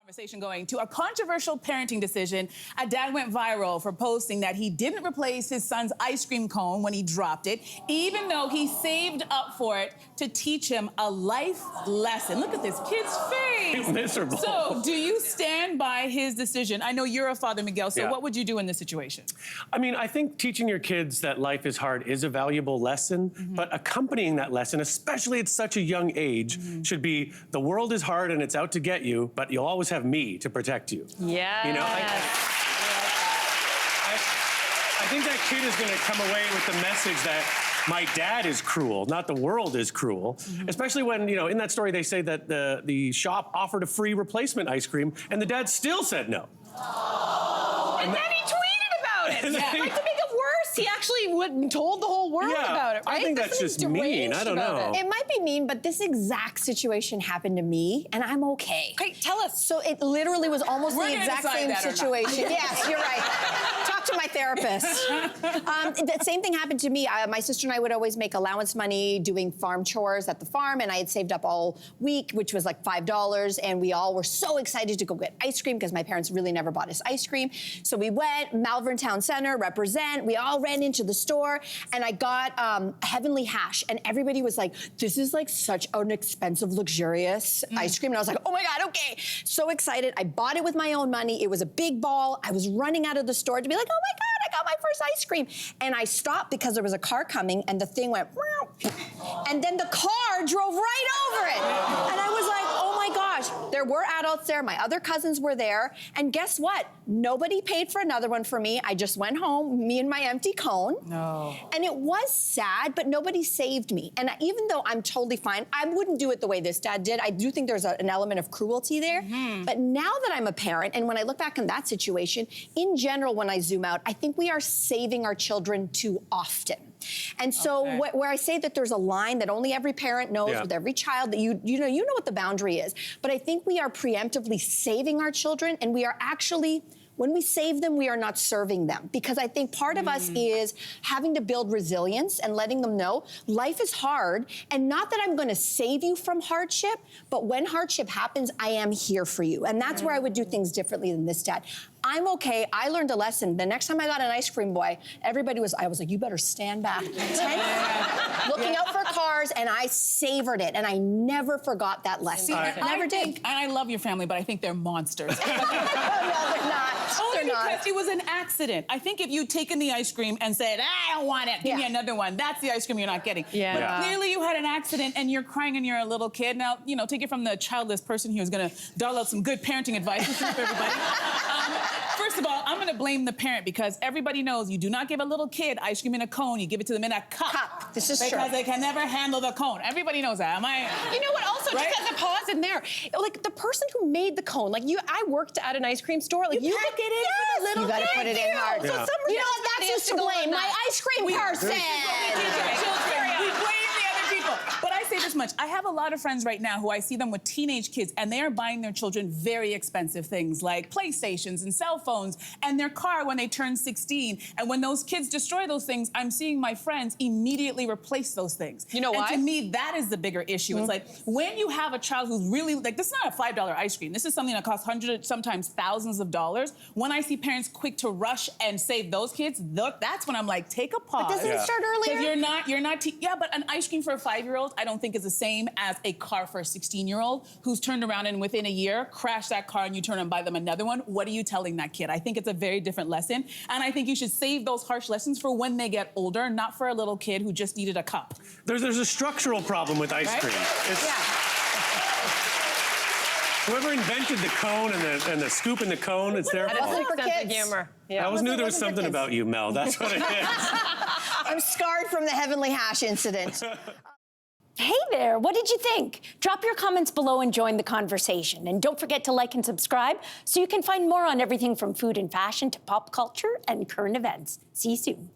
Conversation going to a controversial parenting decision. A dad went viral for posting that he didn't replace his son's ice cream cone when he dropped it, even though he saved up for it to teach him a life lesson. Look at this kid's face. Miserable. So, do you stand by his decision? I know you're a father, Miguel, so what would you do in this situation? I mean, I think teaching your kids that life is hard is a valuable lesson, but accompanying that lesson, especially at such a young age, should be the world is hard and it's out to get you, but you'll always have me to protect you. Yeah. You know, I think that kid is going to come away with the message that my dad is cruel, not the world is cruel. Especially when, you know, in that story they say that the shop offered a free replacement ice cream and the dad still said no. And then he tweeted about it. Like, to make it worse, he actually told the whole world about it, right? I think that's just mean. I don't know. It might be mean, but this exact situation happened to me, and I'm okay. Okay, tell us. So it literally was almost We're the gonna exact decide same that or not. situation. Yes, you're right. Talk to my therapist. The same thing happened to me. My sister and I would always make allowance money doing farm chores at the farm, and I had saved up all week, which was like $5, and we all were so excited to go get ice cream because my parents really never bought us ice cream. So we went, Malvern Town Center, represent. We all ran into the store, and I got Heavenly Hash, and everybody was like, this is like such an expensive, luxurious ice cream. And I was like, oh my God, okay. So excited. I bought it with my own money. It was a big ball. I was running out of the store to be like, oh my God, I got my first ice cream. And I stopped because there was a car coming, and the thing went, and then the car drove right over it. And I was like, oh my gosh, there were adults there. My other cousins were there. And guess what? Nobody paid for another one for me. I just went home, me and my empty cone. No. And it was sad, but nobody saved me. And even though I'm totally fine, I wouldn't do it the way this dad did. I do think there's an element of cruelty there. But now that I'm a parent, and when I look back on that situation, in general, when I zoom out, I think we are saving our children too often. And so where I say that there's a line that only every parent knows with every child, that you know what the boundary is. But I think we are preemptively saving our children, and we are actually, when we save them, we are not serving them. Because I think part of us is having to build resilience and letting them know life is hard, and not that I'm going to save you from hardship, but when hardship happens, I am here for you. And that's where I would do things differently than this dad. I'm okay. I learned a lesson. The next time I got an ice cream boy, I was like, you better stand back. Looking out for cars, and I savored it, and I never forgot that lesson. Never did. And I love your family, but I think they're monsters. No, they're not. Only They're because not. it was an accident. I think if you'd taken the ice cream and said, I don't want it, give me another one, that's the ice cream you're not getting. But clearly you had an accident and you're crying and you're a little kid. Now, you know, take it from the childless person who's gonna dole out some good parenting advice for everybody. First of all, I'm gonna blame the parent, because everybody knows you do not give a little kid ice cream in a cone, you give it to them in a cup. This is true. Because they can never handle the cone. Everybody knows that. You know what, also, just as a pause in there, like the person who made the cone, like I worked at an ice cream store, like You pack it in for the little You gotta kid. put it in hard. So some You know what, that's just to blame. My ice cream person. We blame the other people. But I say this much, I have a lot of friends right now who I see them with teenage kids, and they are buying their children very expensive things like PlayStations and cell phones and their car when they turn 16. And when those kids destroy those things, I'm seeing my friends immediately replace those things. You know why? And to me, that is the bigger issue. It's like, when you have a child who's really, like, this is not a $5 ice cream. This is something that costs hundreds, sometimes thousands of dollars. When I see parents quick to rush and save those kids, that's when I'm like, take a pause. But doesn't it start earlier? Because you're not, but an ice cream for a 5-year-old, I don't think is the same as a car for a 16-year-old who's turned around and within a year crashed that car and you turn and buy them another one. What are you telling that kid? I think it's a very different lesson. And I think you should save those harsh lessons for when they get older, not for a little kid who just needed a cup. There's a structural problem with ice cream. Whoever invented the cone and the scoop in the cone, it's their fault. wasn't for kids. Humor. I always knew there was something about you, Mel. That's what it is. I'm scarred from the Heavenly Hash incident. Hey there, what did you think? Drop your comments below and join the conversation. And don't forget to like and subscribe so you can find more on everything from food and fashion to pop culture and current events. See you soon.